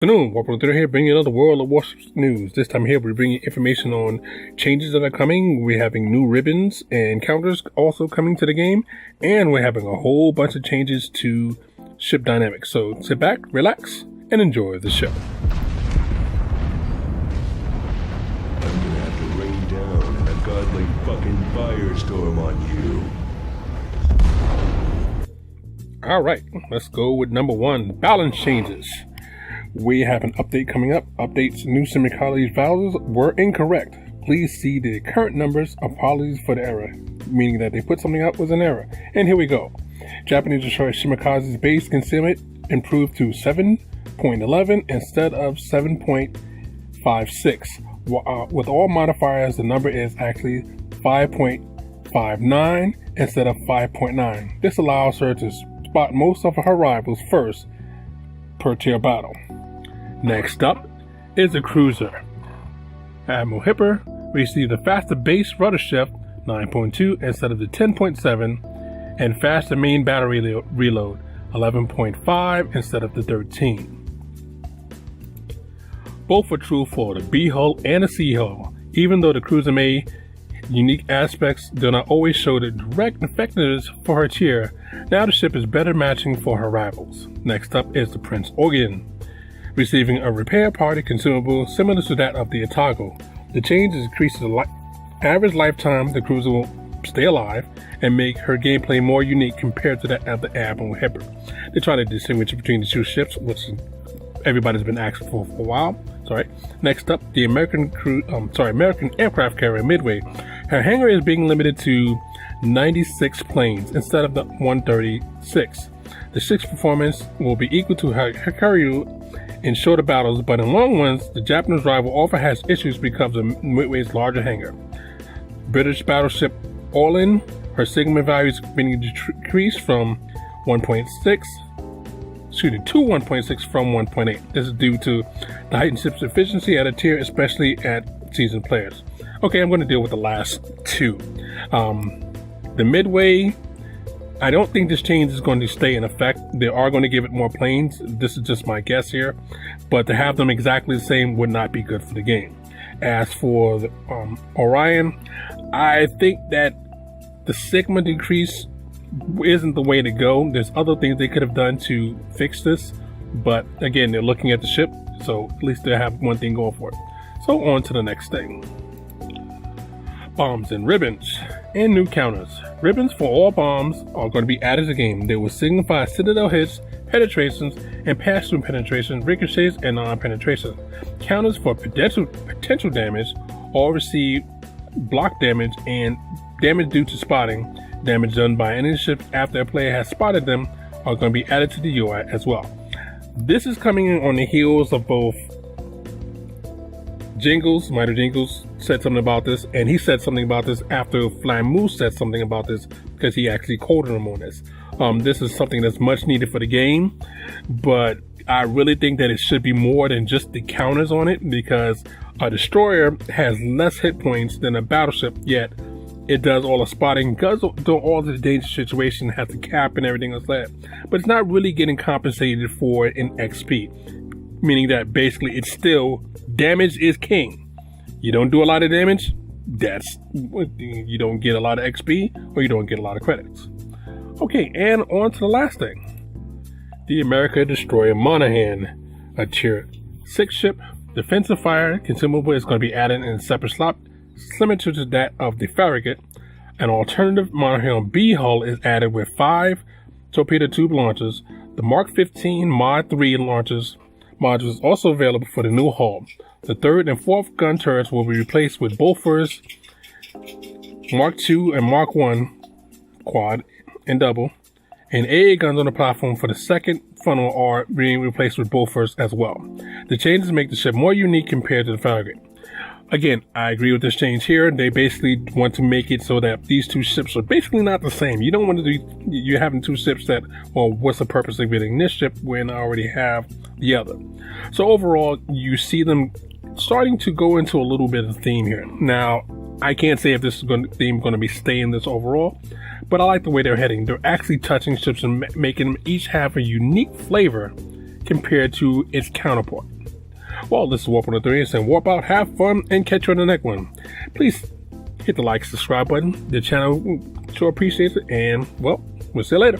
Afternoon, Warp here, bringing another World of Warships news. This time here, we're bringing information on changes that are coming. We're having new ribbons and counters also coming to the game, and we're having a whole bunch of changes to ship dynamics. So sit back, relax, and enjoy the show. I'm gonna have to rain down a godly fucking firestorm on you. Alright, let's go with number one, balance changes. We have an update coming up. Updates, new semi-colonies values were incorrect. Please see the current numbers. Apologies for the error, meaning that they put something out with an error. And here we go. Japanese destroyer Shimakaze's base concealment improved to 7.11 instead of 7.56. With all modifiers, the number is actually 5.59 instead of 5.9. This allows her to spot most of her rivals first per tier battle. Next up is a cruiser. Admiral Hipper received a faster base rudder shift 9.2 instead of the 10.7 and faster main battery reload 11.5 instead of the 13. Both are true for the B hull and the C hull. Even though the cruiser may unique aspects do not always show the direct effectiveness for her tier, now the ship is better matching for her rivals. Next up is the Prinz Orion, receiving a repair party consumable similar to that of the Atago. The change increases the average lifetime the cruiser will stay alive and make her gameplay more unique compared to that of the Admiral Hipper. They try to distinguish between the two ships, which everybody's been asking for a while. Next up, the American aircraft carrier Midway. Her hangar is being limited to 96 planes instead of the 136. The ship's performance will be equal to her carrier in shorter battles, but in long ones, the Japanese rival often has issues because of Midway's larger hangar. British battleship Orion, her segment value is being decreased from 1.6 to 1.6 from 1.8. This is due to the heightened ship's efficiency at a tier, especially at seasoned players. Okay, I'm going to deal with the last two. The Midway, I don't think this change is going to stay in effect. They are going to give it more planes. This is just my guess here, but to have them exactly the same would not be good for the game. As for the, Orion, I think that the Sigma decrease isn't the way to go. There's other things they could have done to fix this, but again, they're looking at the ship, so at least they have one thing going for it. So on to the next thing. Bombs and ribbons and new counters. Ribbons for all bombs are going to be added to the game. They will signify citadel hits, penetrations, and pass-through penetrations, ricochets, and non-penetration. Counters for potential damage all receive block damage and damage due to spotting. Damage done by any ship after a player has spotted them are going to be added to the UI as well. This is coming in on the heels of both Minor Jingles said something about this, and he said something about this after Flying Moose said something about this because he actually quoted him on this. This is something that's much needed for the game, but I really think that it should be more than just the counters on it, because a destroyer has less hit points than a battleship, yet it does all the spotting, does all the danger situation, has the cap and everything else like that, but it's not really getting compensated for it in XP, meaning that basically it's still damage is king. You don't do a lot of damage, you don't get a lot of XP, or you don't get a lot of credits. Okay, and on to the last thing. The American destroyer Monahan, a tier 6 ship, defensive fire consumable is going to be added in a separate slot, similar to that of the Farragut. An alternative Monahan B hull is added with 5 torpedo tube launchers. The Mark 15 Mod 3 launchers module is also available for the new hull. The 3rd and 4th gun turrets will be replaced with both first Mark 2 and Mark 1 quad and double, and AA guns on the platform for the 2nd funnel are being replaced with both first as well. The changes make the ship more unique compared to the Farragut. Again, I agree with this change here. They basically want to make it so that these two ships are basically not the same. You don't want to do, you're having two ships that, well, what's the purpose of getting this ship when I already have the other? So overall, you see them starting to go into a little bit of theme here. Now, I can't say if this theme going to be staying this overall, but I like the way they're heading. They're actually touching ships and making them each have a unique flavor compared to its counterpart. Well, this is Warp 103 saying warp out, have fun, and catch you on the next one. Please hit the like, subscribe button. The channel sure appreciates it, and well, we'll see you later.